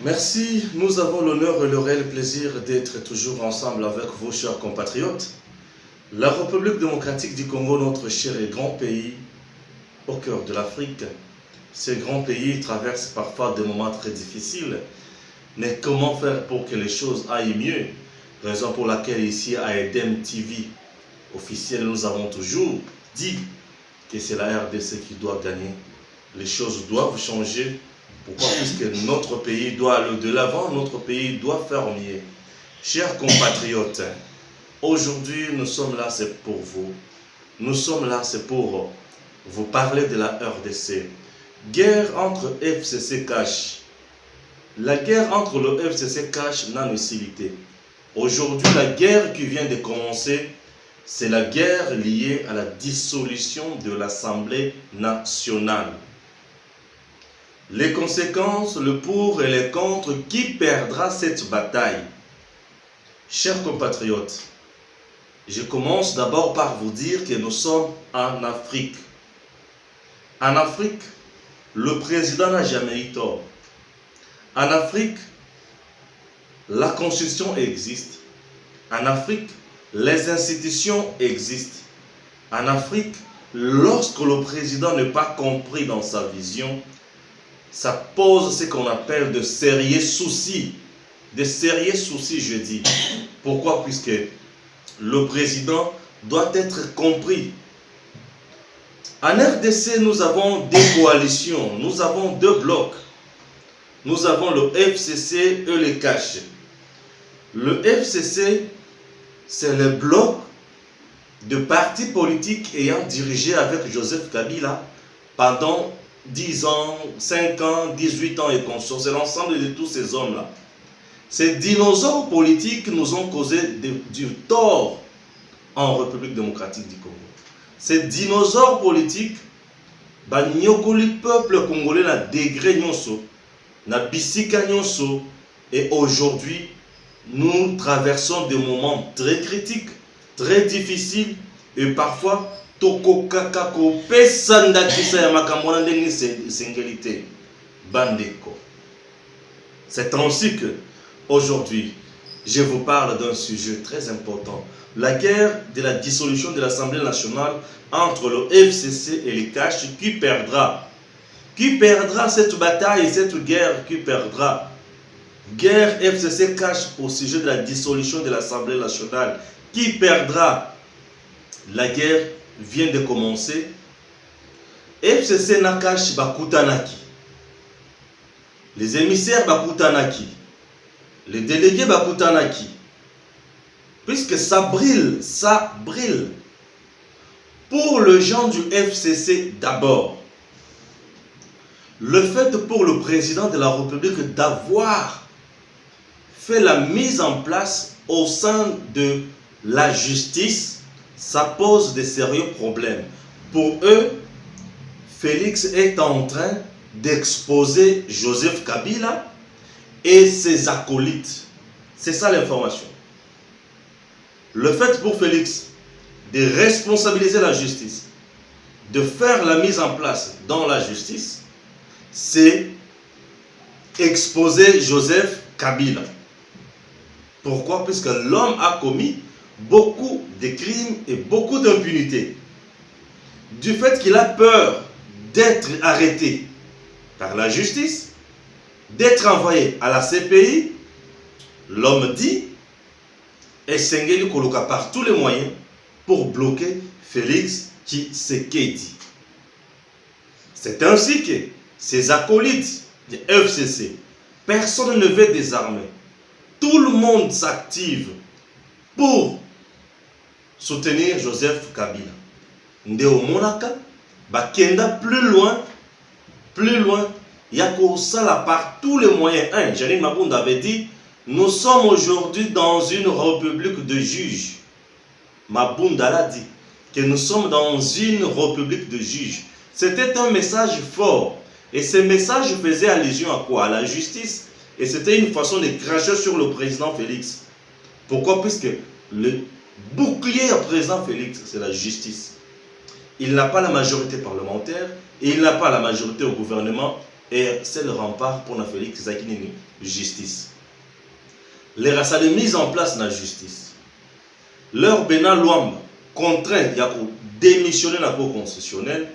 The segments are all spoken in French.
Merci, nous avons l'honneur et le réel plaisir d'être toujours ensemble avec vous, chers compatriotes. La République démocratique du Congo, notre cher et grand pays, au cœur de l'Afrique. Ce grand pays traverse parfois des moments très difficiles. Mais comment faire pour que les choses aillent mieux? Raison pour laquelle ici à Edem TV officiel, nous avons toujours dit que c'est la RDC qui doit gagner. Les choses doivent changer. Pourquoi? Puisque notre pays doit aller de l'avant, notre pays doit faire mieux. Chers compatriotes, aujourd'hui nous sommes là, c'est pour vous. Nous sommes là, c'est pour vous parler de la RDC. Guerre entre FCC Cash. La guerre entre le FCC Cash n'a utilité. Aujourd'hui, la guerre qui vient de commencer, c'est la guerre liée à la dissolution de l'Assemblée nationale. Les conséquences, le pour et les contre, qui perdra cette bataille? Chers compatriotes, je commence d'abord par vous dire que nous sommes en Afrique. En Afrique, le président n'a jamais eu tort. En Afrique, la constitution existe. En Afrique, les institutions existent. En Afrique, lorsque le président n'est pas compris dans sa vision, ça pose ce qu'on appelle de sérieux soucis. De sérieux soucis, je dis. Pourquoi? Puisque le président doit être compris. En RDC, nous avons des coalitions, nous avons deux blocs. Nous avons le FCC et le Cash. Le FCC, c'est le bloc de partis politiques ayant dirigé avec Joseph Kabila pendant 10 ans, 5 ans, 18 ans et consorts. C'est l'ensemble de tous ces hommes-là. Ces dinosaures politiques nous ont causé du tort en République démocratique du Congo. Ces dinosaures politiques, le peuple congolais na degré nyonso, na bisika nyonso, et aujourd'hui, nous traversons des moments très critiques, très difficiles, et parfois, c'est ainsi que, aujourd'hui, je vous parle d'un sujet très important. La guerre de la dissolution de l'Assemblée nationale entre le FCC et les Cash, qui perdra? Qui perdra cette bataille, cette guerre? Qui perdra? Guerre FCC Cash au sujet de la dissolution de l'Assemblée nationale. Qui perdra? La guerre vient de commencer. FCC Nakash Bakutanaki. Les émissaires Bakutanaki. Les délégués Bakutanaki. Puisque ça brille, ça brille. Pour les gens du FCC d'abord, le fait pour le président de la République d'avoir fait la mise en place au sein de la justice, ça pose de sérieux problèmes. Pour eux, Félix est en train d'exposer Joseph Kabila et ses acolytes. C'est ça l'information. Le fait pour Félix de responsabiliser la justice, de faire la mise en place dans la justice, c'est exposer Joseph Kabila. Pourquoi? Puisque l'homme a commis beaucoup de crimes et beaucoup d'impunité. Du fait qu'il a peur d'être arrêté par la justice, d'être envoyé à la CPI, l'homme dit Essengeli Koloka par tous les moyens pour bloquer Félix Tshisekedi. C'est ainsi que ces acolytes du FCC, personne ne veut désarmer. Tout le monde s'active pour soutenir Joseph Kabila. Ndeo Monaka, Bakenda plus loin, Yako Sala par tous les moyens. Janine Mabunda avait dit, nous sommes aujourd'hui dans une république de juges. Mabunda l'a dit, que nous sommes dans une république de juges. C'était un message fort. Et ce message faisait allusion à quoi? À la justice. Et c'était une façon de cracher sur le président Félix. Pourquoi? Puisque le bouclier à président Félix, c'est la justice. Il n'a pas la majorité parlementaire, et il n'a pas la majorité au gouvernement, et c'est le rempart pour la Félix Zakinini, justice. Les races de mise en place de la justice. Leur Bena Luamba contraint de démissionner la Cour constitutionnelle.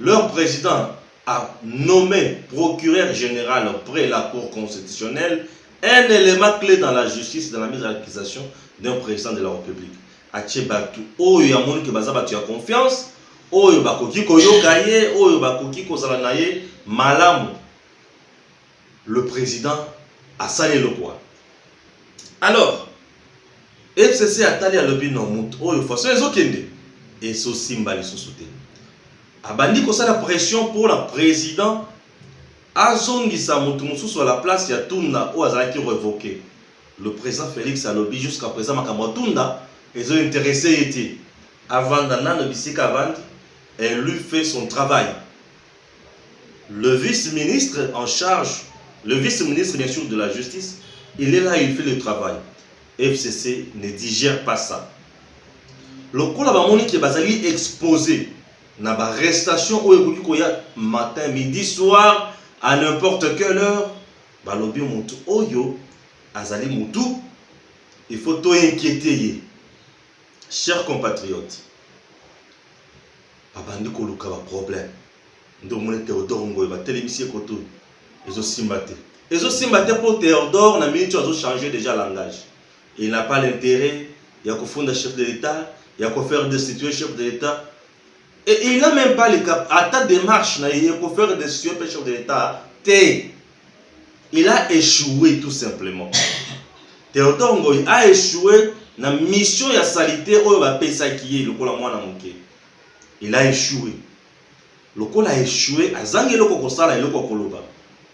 Leur président a nommé procureur général près la Cour constitutionnelle, un élément clé dans la justice, dans la mise en accusation d'un président de la République. Achebatu, oyo ya moni ke baza batu ya confiance, oyo bakoki koyoka ye, oyo bakoki kozala na ye malamu. Le président a salé le quoi. Alors, FCC a tali à l'obi non mout, oyo façon ezokende, et so simba li sosote. Abandi ko la pression pour le président azongisa mutu mususu à la place ya Tunda ou azalaki révoqué. Le président Félix Alobi jusqu'à présent makambo Tunda ils ont intéressé été avant d'annoncer bisika avant et lui fait son travail. Le vice-ministre en charge, le vice-ministre bien sûr de la justice, il est là, il fait le travail. FCC ne digère pas ça. Le coup là bamoni qui bazali exposé na ba arrestation au matin, midi, soir à n'importe quelle heure, balobi mutu oyo azali mutu, il faut tout inquiéter. Chers compatriotes, abandi koluka ba problème. Ndo mone Théodore Ngoy ba télémission koto. Ezo simbate. Ezo simbate pour Théodore na minute azo changer déjà langage. Il n'a pas l'intérêt, il y a qu'au fond de chef de l'État, il y a qu'au faire destituer chef de l'État. Et il n'a même pas le cap. À ta démarche, il y a qu'au faire destituer le chef de l'État. Il a échoué tout simplement. Théodore Ngoy a échoué na mission ya salité oyo ba pesa kiye lokola mwana moke. Il a échoué. Lokola a échoué, azangi loko kosala eloko koloba.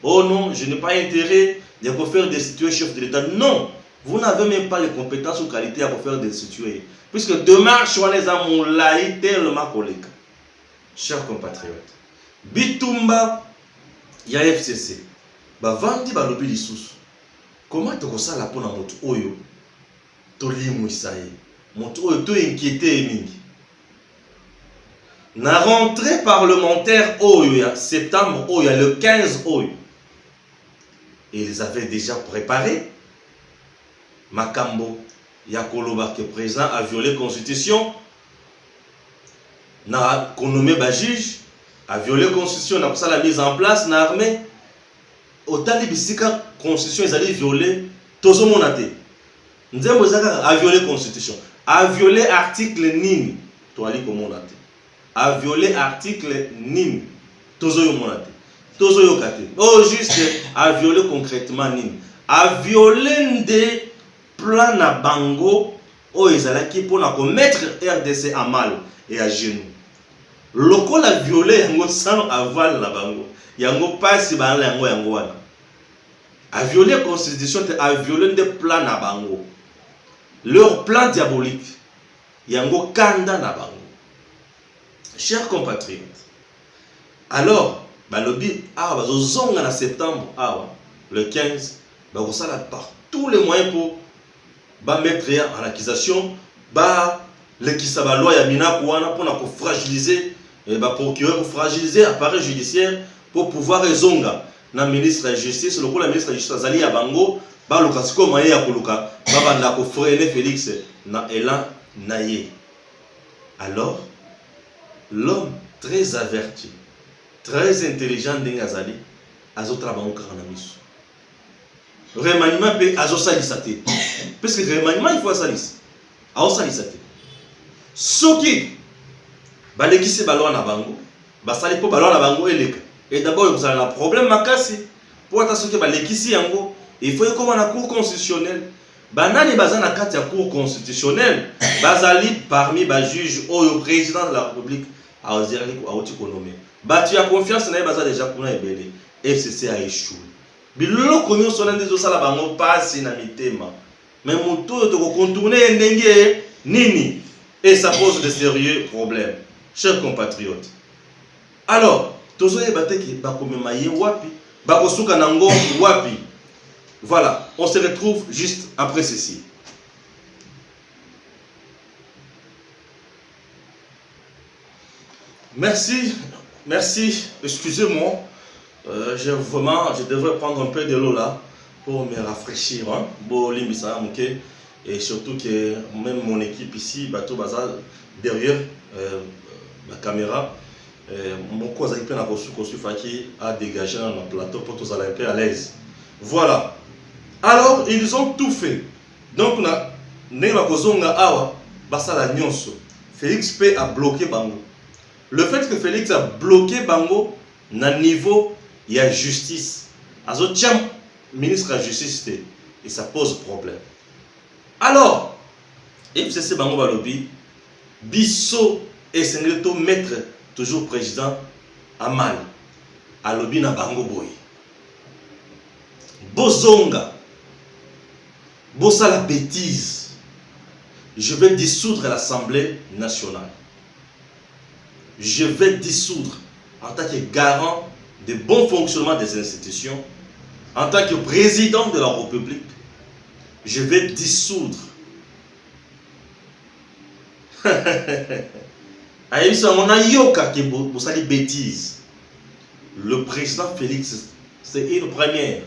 Oh non, je n'ai pas intérêt de faire destituer chef de l'État. Non, vous n'avez même pas les compétences ou qualités à faire destituer. Puisque demain, Chouaneza Moulaï tellement collègue. Chers compatriotes, Bitumba, ya FCC, ba vandi ba lobi lisusu. Comment tu kosala pona motu oyo? Toli mouissaye. Motu oyo to inquiété mingi. Na rentrée parlementaire oyo septembre oyo le 15 oyo. Ils avaient déjà préparé Makambo Yakoloba que président a violé la constitution. Na nommé ba juge a violé la constitution, na ça la mise en place na armée. Autant bisika constitution ils allaient violer tozo monate. Nzembo zaka a violé la constitution, a violé article nini to ali ko monate. A violé article nini tozo yo monate. Tozo yo kate. Oh juste a violé concrètement nini. A violé des plans na bango o ezalaki pona ko mettre RDC à mal et à genoux. Lokola a violé yango sans aval na bango. Yango pasi bana yango wana. A violé la constitution, a violé des plans na bango. Leur plan diabolique. Yango kanda na bango. Chers compatriotes, alors, balobi bazozonga na septembre le 15, bazosala par tous les moyens pour mettre en accusation lekisa ba loi ya mina kuana pour fragiliser procureur, pour fragiliser appareil judiciaire pour pouvoir ezonga na ministre de la justice. Le ministre de la justice azali ya bango baluka siko maye ya koluka babanda ko freiner Félix na elan naye. Alors l'homme très averti, très intelligent d'Engazali, azotrabango karanamisu. Remaniement pe azosalisate. Parce que remaniement il faut salis. Azosalisate. Soki balekisi balwa na bango, basali po balwa na bango eleka. Et d'abord vous avez un problème makasi. Pour ata soki balekisi yango, il faut comme na cour constitutionnelle. Banani bazana kati ya cour constitutionnelle, bazali parmi ba juge au président de la République. Tu as confiance na baza déjà kuna ebele. FCC a échoué. Biloko nyonso na ndezo sala bango pasi na mitema. Mais moto to ko contourner ndenge nini et ça pose de sérieux problèmes. Chers compatriotes. Alors, tozoye bateki bakomema ye wapi, bakosuka nango wapi. Voilà, on se retrouve juste après ceci. Merci, excusez-moi. je devrais prendre un peu de l'eau là pour me rafraîchir. Hein? Bon, et surtout que même mon équipe ici, Bateau Bazar, derrière la caméra, mon cousin a dégagé un plateau pour tous aller un peu à l'aise. Voilà. Alors, ils ont tout fait. Donc, on a Félix P a bloqué Bango. Le fait que Félix a bloqué Bango, na niveau, il y a justice. Azo tiam, ministre de la justice, et ça pose problème. Alors, FCC Bango Balobi, Bisso et Sengleto mettre toujours président à mal. Alobi na Bango Boy. Bozonga. Bossa la bêtise. Je vais dissoudre l'Assemblée nationale. Je vais dissoudre en tant que garant du bon fonctionnement des institutions, en tant que président de la République, je vais dissoudre. Le président Félix, c'est une première.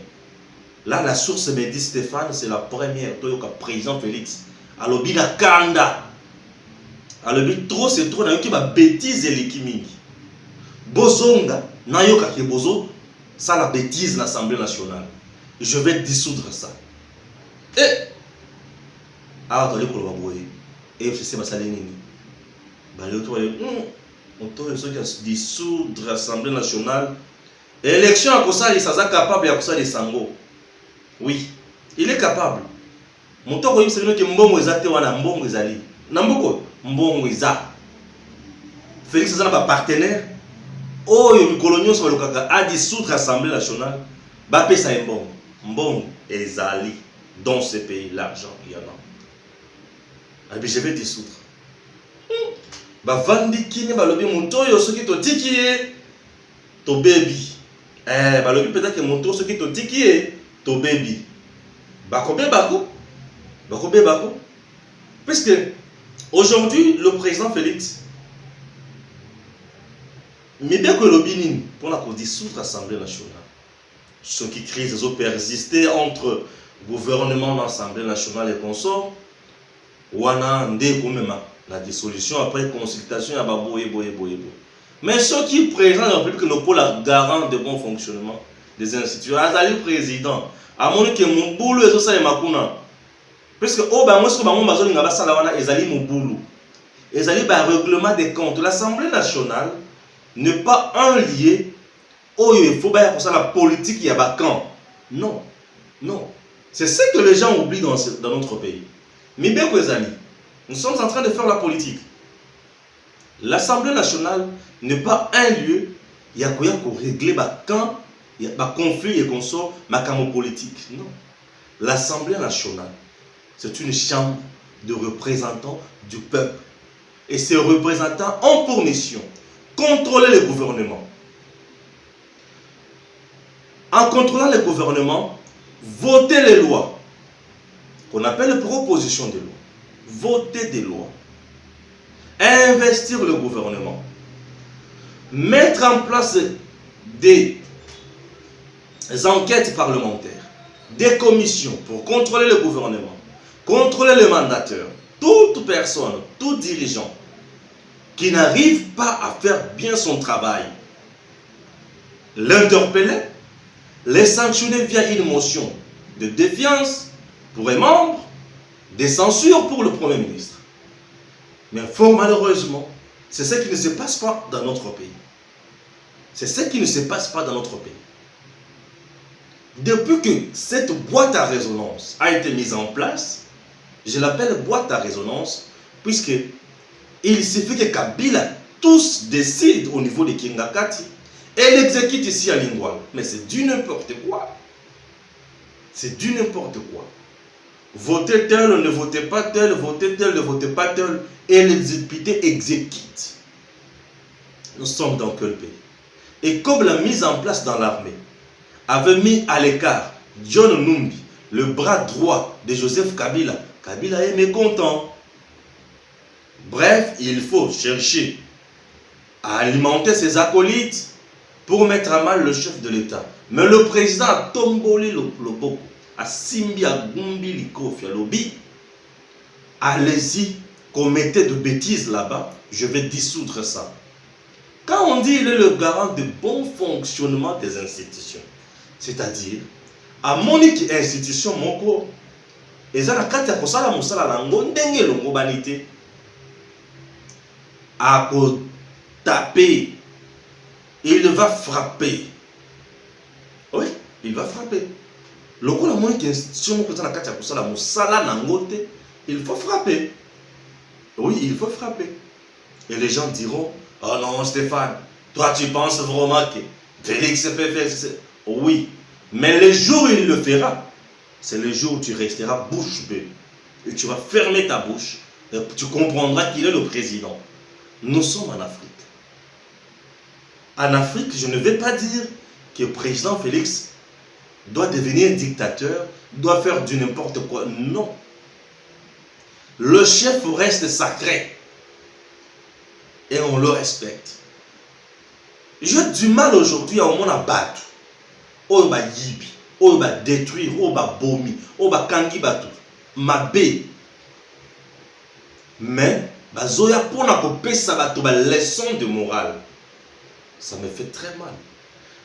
Là, la source me dit Stéphane, c'est la première. Le président Félix. Alors, il a kanda. Alors, trop, c'est trop. Il y a une bêtise et l'équiming. Bozonga, nayoka ke bozo, ça la bêtise l'Assemblée nationale. Je vais dissoudre ça. Et alors tu vas voir et FCC va saler nini. Bah le toi on doit dissoudre l'Assemblée nationale. Élection à ça il est capable à ça les sango. Oui, il est capable. Mon temps il sait que mbongo ezate wana mbongo ezali. Namboko mbongo eza. Félix Azana ba partenaire. Oh, le coloniaux sur le caca a dissoudre l'Assemblée nationale. Bapé ça est bon. Bon, et Zali, dans ce pays, l'argent, il y en a. Et puis je vais dissoudre. Bah, Vandi Kine, bah, le mon toyo, ce qui te tiki, to baby. Bah, le peut-être que mon toyo, ce qui te tiki, to baby. Bah, combien bako? Bah, combien bako? Puisque aujourd'hui, le président Félix, mais bien que le Bénin, pour la dissoudre l'Assemblée nationale, ce qui crée des eaux persister entre gouvernement, l'Assemblée nationale et consorts, ou la dissolution après consultation à Baboye. Mais ceux qui présentent la République ne pas la garant de bon fonctionnement des institutions, Azali président, à mon que mon boulot est ça et ma kuna. Parce que oh ben moi ce que mon bazoli ngaba sala wana ezali mon boulot. Ezali ba règlement des comptes. L'Assemblée nationale n'est pas un lié. Oh, il faut bien pour ça la politique, il y a vacant. Non, non. C'est ce que les gens oublient dans notre pays. Mais bien que les amis, nous sommes en train de faire la politique. L'Assemblée nationale n'est pas un lieu, il y a quoi pour régler vacant, il y a un conflit et qu'on sort, ma politique. Non. L'Assemblée nationale, c'est une chambre de représentants du peuple. Et ces représentants ont pour mission contrôler le gouvernement. En contrôlant le gouvernement, voter les lois, qu'on appelle propositions de loi, voter des lois, investir le gouvernement, mettre en place des enquêtes parlementaires, des commissions pour contrôler le gouvernement, contrôler les mandataires, toute personne, tout dirigeant qui n'arrive pas à faire bien son travail, l'interpeller, les sanctionner via une motion de défiance pour les membres, des censures pour le Premier ministre. Mais fort malheureusement, c'est ce qui ne se passe pas dans notre pays. C'est ce qui ne se passe pas dans notre pays. Depuis que cette boîte à résonance a été mise en place, je l'appelle boîte à résonance, puisque il suffit que Kabila tous décident au niveau de Kingakati et l'exécute ici à Lingoual. Mais c'est du n'importe quoi. C'est du n'importe quoi. Votez tel, ne votez pas tel, votez tel, ne votez pas tel, et les députés exécutent. Nous sommes dans quel pays? Et comme la mise en place dans l'armée avait mis à l'écart John Numbi, le bras droit de Joseph Kabila, Kabila est mécontent. Bref, il faut chercher à alimenter ses acolytes pour mettre à mal le chef de l'État. Mais le président a tombolé le boko, a simbi, a gumbi, likofi, a lobby. Allez-y, commettez de bêtises là-bas, je vais dissoudre ça. Quand on dit qu'il est le garant de bon fonctionnement des institutions, c'est-à-dire, à mon institution, mon cours, et ça, quand tu as la moussala, la ngondenge, le ngobanité, à taper, il va frapper. Oui, il va frapper. Le coup, la monique institution, la moussala, la ngote, il faut frapper. Oui, il faut frapper. Et les gens diront, oh non, Stéphane, toi tu penses vraiment que Félix peut faire ça? Oui, mais le jour où il le fera, c'est le jour où tu resteras bouche bée. Et tu vas fermer ta bouche. Et tu comprendras qu'il est le président. Nous sommes en Afrique. En Afrique, je ne vais pas dire que le président Félix doit devenir dictateur, doit faire du n'importe quoi. Non. Le chef reste sacré. Et on le respecte. J'ai du mal aujourd'hui à au monde abattre. On va yibi, on va détruire, on va bomi, on va kangi batu. Mabé. Mais, bazoya pour na kopesa batu ba leçon de morale. Ça me fait très mal.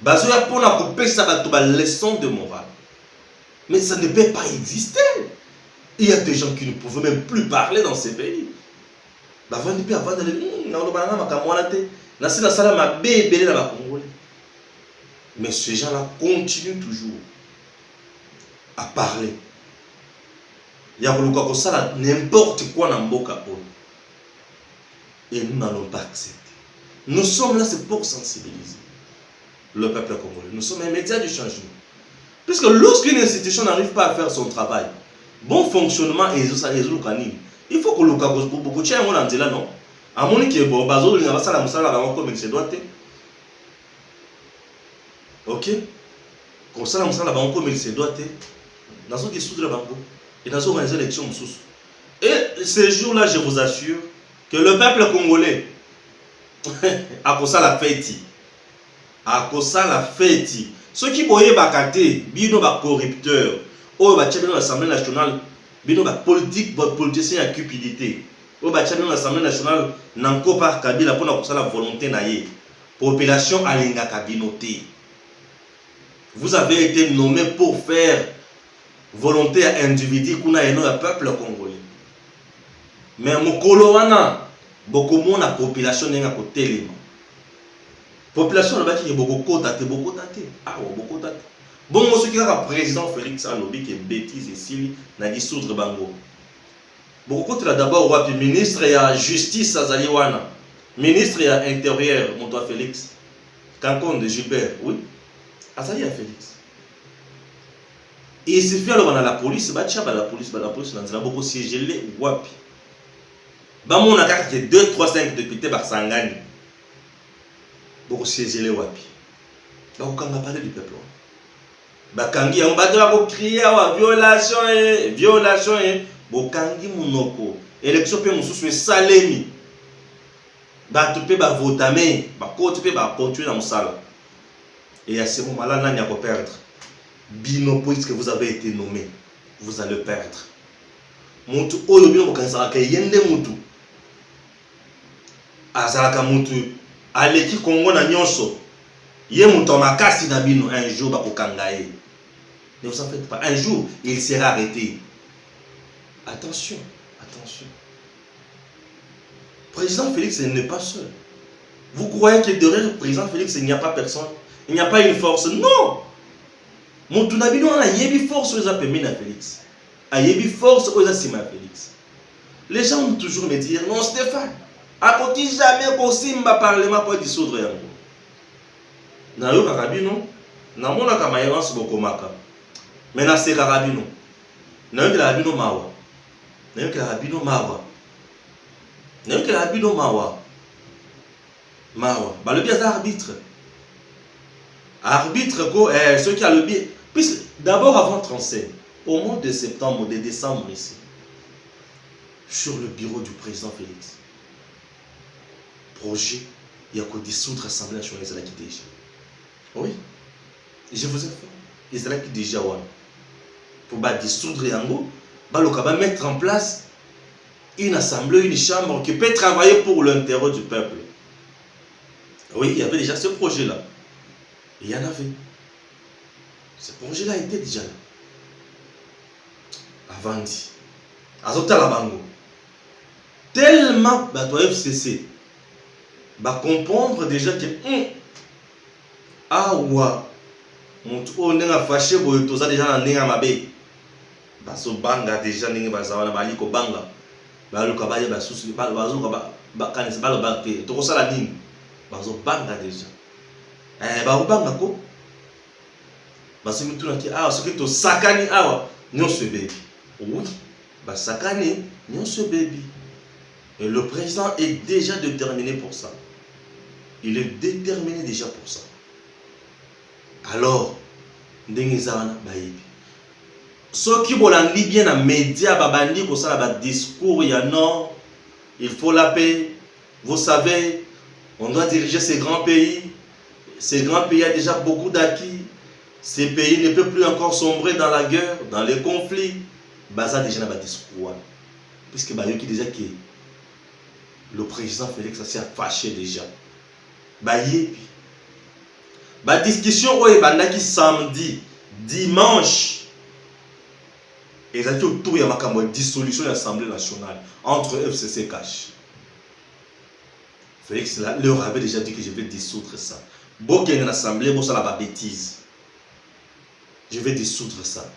Bazoya pour na kopesa batu ba leçon de morale. Mais ça ne peut pas exister. Il y a des gens qui ne peuvent même plus parler dans ces pays. Avant de mais ces gens-là continuent toujours à parler. Il y a n'importe quoi dans Mboka. Et nous n'allons pas accepter. Nous sommes là, c'est pour sensibiliser le peuple congolais. Nous sommes un média du changement. Puisque lorsqu'une institution n'arrive pas à faire son travail, bon fonctionnement et il faut que le cas beaucoup de gens non. À mon équipe, il va comme il se doit. Ok? Comme ça, comme il se doit. Dans ce qui est le banco. Et dans une élection. Et ce jour-là, je vous assure que le peuple congolais a pour ça la fête. A pour ça la fête. Ceux qui voyaient Bakate, bino ba corrupteur, ou ba tchabino l'Assemblée nationale, bino ba politique, ba politicien à cupidité. Ou ba tchabino l'Assemblée nationale, nanko par Kabila pour na la volonté naïe. Population alinga kabinoté. Vous avez été nommé pour faire volonté à individu kuna eno ya peuple congolais. Mais mokolo wana beaucoup mon la population nenga ko telema. Population là-bas qui est beaucoup côté, beaucoup tate. Ah, beaucoup tate. Bon, moi, ce qui est le président Félix Alobi qui est bêtise ici, n'a dissoudre Bango. Beaucoup côté là d'abord, ouais, puis ministre et à justice à Zaliwana, ministre et à intérieur, mon toi Félix, Cancon de Gilbert, oui, à Zali à Félix. Et il suffit alors on a la police, bah la police, n'a beaucoup siégé, wapi. Bah, mon a que 2, 3, 5 députés, bah, Sangani. Beaucoup siéger les wapi. Donc quand on va parler du peuple, bakangi on va crier violation bokangi munoko élection pe mususu salemi bato pe ba votame ba côté pe ba continuer dans musala et à ce moment-là nani a perdre bino puisque vous avez été nommé vous allez perdre mutu oyo bino bokanisa ka yende mutu azalaka mutu aleki Congo na nyonso ye muto makasi na bino un jour ba kokangaye. Ne vous en faites pas, un jour il sera arrêté. Attention, attention. Président Félix n'est pas seul. Vous croyez que derrière le président Félix il n'y a pas personne, il n'y a pas une force? Non. Mutu na bino na yebi force aux appemés na Félix. A yebi force aux assima Félix. Les gens vont toujours me dire non Stéphane. A côté jamais qu'on simba parlement pour dissoudre yango. Na yo karabino, na mona kama yavance bokomaka. Mais na se karabino. Na yo karabino mawa. Na yo karabino mawa. Na yo karabino mawa. Mawa. Ba le bien arbitre. Arbitre ko ceux qui a le bien. Puisque d'abord avant 35, au mois de septembre, de décembre ici, sur le bureau du président Félix. Projet, il y a qu'au dissoudre l'Assemblée nationale de la déjà. Oui. Et je vous ai fait. Israël qui déjà pour dissoudre Yango, va mettre en place une assemblée, une chambre qui peut travailler pour l'intérêt du peuple. Oui, il y avait déjà ce projet-là. Il y en avait. Ce projet-là était déjà là. Avant dit. Azota la bango. Tellement bato FCC va comprendre déjà que awa on est fâché pour tout ça déjà dans ninga mabe. Baso banga déjà ninga bazawana bali ko banga. Balu ka baye basusu bazo ka kanisa balo ba ke to ko sala nini. Bazo banga déjà. Ba banga ko. Baso mituna ki ce que to sakani awa nyonso bebi. Oui, ba sakani nyonso bebi. Et le président est déjà déterminé pour ça. Il est déterminé déjà pour ça. Alors, ndengezana bayibi. Ceux qui veulent bien dans les médias, babandi pour ça la discours, il y a non, il faut la paix. Vous savez, on doit diriger ces grands pays. Ces grands pays ont déjà beaucoup d'acquis. Ces pays ne peuvent plus encore sombrer dans la guerre, dans les conflits. Baza déjà dans le discours. Puisque Bayoki déjà qui le président Félix s'est fâché déjà. Bayebi. La discussion qui samedi, dimanche, et ça tout il y a une dissolution de l'Assemblée nationale entre FCC et Cash. Félix leur avait déjà dit que je vais dissoudre ça. Bon qu'il y ait une assemblée, bon ça la bêtise. Je vais dissoudre ça.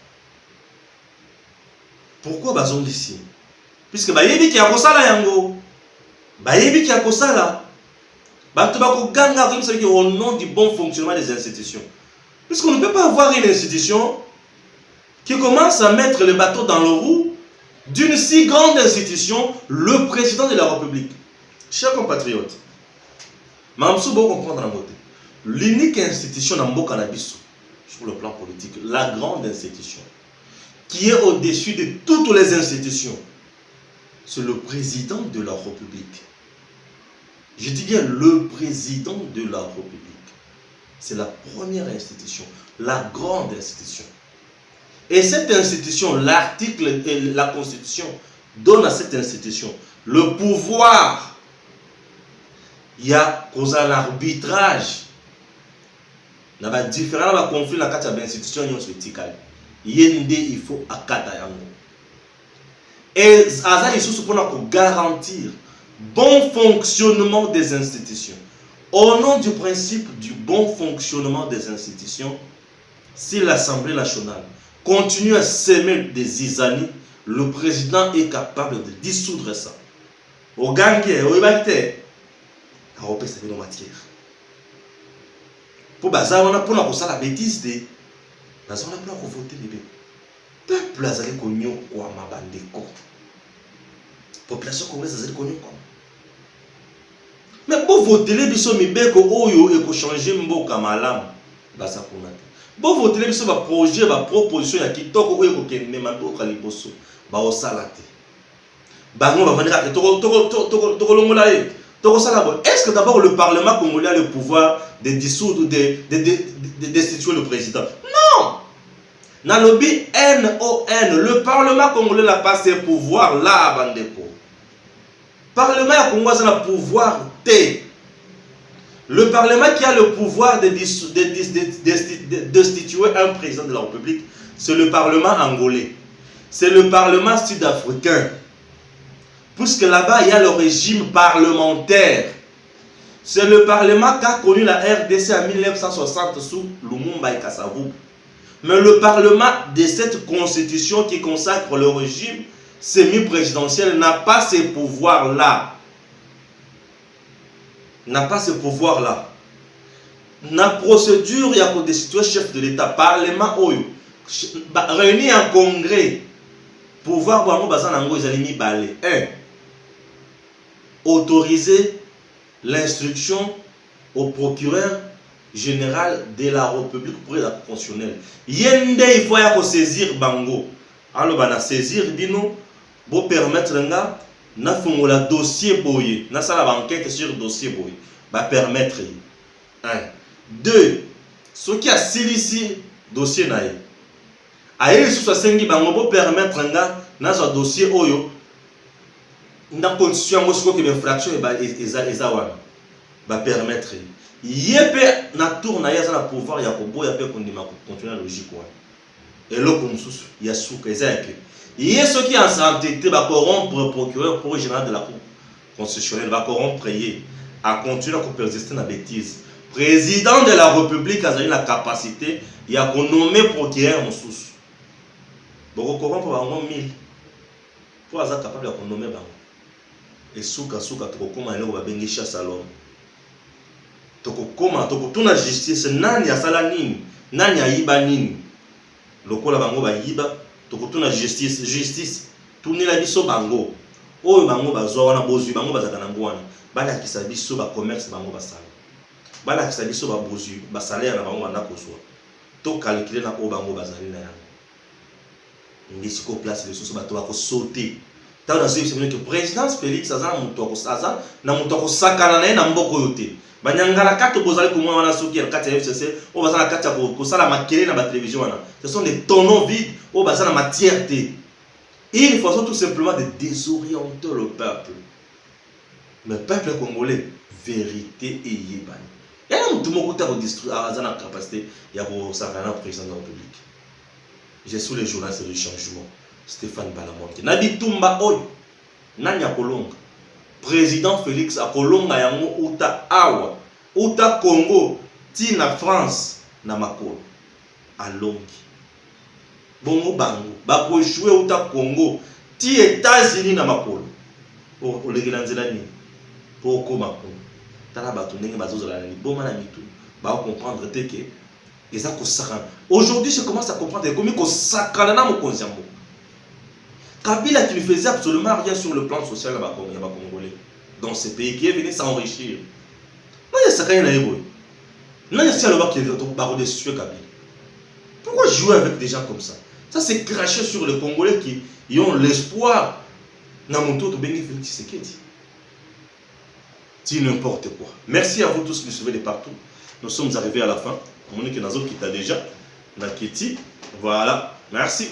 Pourquoi bazon ici? Puisque Bayebi qui a ça là yango. Bayebi qui a ça là. Au nom du bon fonctionnement des institutions. Puisqu'on ne peut pas avoir une institution qui commence à mettre le bateau dans le roue d'une si grande institution, le président de la République. Chers compatriotes, Mamsou doit comprendre en côté. L'unique institution dans le cannabis sur le plan politique, la grande institution, qui est au-dessus de toutes les institutions, c'est le président de la République. Je dis bien le président de la République. C'est la première institution, la grande institution. Et cette institution, l'article et la Constitution donne à cette institution le pouvoir. Il y a l'arbitrage. Il y a différents conflits dans l'institution. Il faut akata yango. Et ça, il faut garantir bon fonctionnement des institutions. Au nom du principe du bon fonctionnement des institutions, si l'Assemblée nationale continue à s'aimer des zizanie, le président est capable de dissoudre ça. Au gangé, au ibakite, à repasser nos matières. Pour bazar, on a pour la bêtise de bazar, on a pour voter les peuple a zali konyo kwa mabandeko. Population congolaise a zali konyo kwa. Mais pour voter les biso mibeko oyo et ko changer mboka malamu basa kuna. Pour voter les biso ba projet ba proposition ya kitoko oyo ko kende mboka liboso ba osalate. Bango ba venir à toko longola e. Toko sala bon. Est-ce que d'abord le Parlement congolais a le pouvoir de dissoudre de destituer le président? Non. Nalobi NON, le Parlement congolais n'a pas ses pouvoirs là bandeko. Parlement congolais a le pouvoir T. Le Parlement qui a le pouvoir de destituer un président de la République, c'est le Parlement angolais. C'est le Parlement sud-africain. Puisque là-bas, il y a le régime parlementaire. C'est le Parlement qui a connu la RDC en 1960 sous Lumumba et Kasavubu. Mais le Parlement de cette constitution qui consacre le régime semi-présidentiel n'a pas ces pouvoirs-là. N'a pas ce pouvoir-là. La procédure, il y a pour destituer chef de l'État, Parlement, réuni en congrès, pouvoir, autoriser l'instruction au procureur général de la République pour la constitutionnelle. Yende, il faut y saisir Bango. Alors, on a saisir, dis-nous, pour permettre na fongola dossier boye na sala enquête sur dossier boye ba permettre 1 2 Ce qui a silisi dossier naïe. Aïe, sous sengi bango pour permettre un dossier oyo. Na constitution ngo siko ke infraction eza wana. Ba permettre. Yépe na tour na ya na pouvoir ya kobo ya pe kondima continuer logique wana. Et l'autre mususu ya souka eza yake. Yé ceux qui en santé ba corrompre procureur pour général de la cour constitutionnelle va corrompre à continuer à persister dans la bêtise. Président de la République a la capacité de nommer procureur mususu. Bon corrompre bango 1000. Pour être capable de nommer bango. Et souka tokokoma eloko babengi chasse à l'homme. Tokotuna justice nani asala nini? Nani ayiba nini? Lokola bango ba yiba tokotuna justice tunela biso bango. Oyo bango bazwa wana bozwi bango bazaka na ngwana. Bala kisa biso ba commerce bango basala. Bala kisa biso ba bozwi ba salaire na bango banda kozwa. To calculer na o bango bazali na yango. Ndisi ko place les sous bato ba ko sauter. Tant dans ce que président Félix Aza na muto ko sakana na mboko yote. Banyangala kato bozali ko mwa wana soki ya kati ya FCC o bazala kati ya ko sala makele na ba télévision wana. Ce sont des tonneaux vides o bazala matière té. Il faut tout simplement de désorienter le peuple. Le peuple congolais, vérité et yébani. Il y a un mot qui a détruit la capacité de le président de la République. J'ai sous les journalistes du changement. Stéphane Balamonke. Nabi Tumba Oy. Nanya Kolonga. Président Félix a Kolonga yango Uta Awa. Uta Congo. Tina France. Namakolo. Alongi. Bongo bango bako échoué uta Congo ti États-Unis na makolo o legelanzela ni poko makolo tala bato ndenge bazozola ni boma na mitu ba comprendre te que eza ko sakana. Aujourd'hui je commence à comprendre comment ko sakana na mokonzi mbo Kabila qui ne faisait absolument rien sur le plan social là-bas congolais dans ce pays qui est venu s'enrichir. Non il y a sakana na yebo. Non il y a ça le bas qui est baro de suer Kabila. Pourquoi jouer avec des gens comme ça? Ça c'est cracher sur les Congolais qui ont l'espoir. Namonto to bengi Félix Tshisekedi. Dis n'importe quoi. Merci à vous tous qui nous suivez de partout. Nous sommes arrivés à la fin. On est que Nazo qui t'a déjà. Nakiti. Voilà. Merci.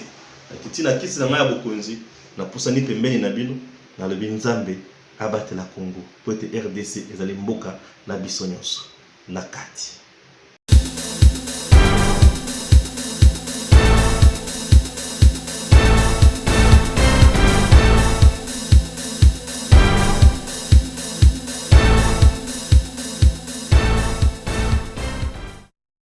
Nakiti nakiti na ngaya bokonzi. Na pusani pembeni na bino. Na le binzambe. Abate la Congo. Pote RDC. Ezali mboka na biso nyonso. Nakati.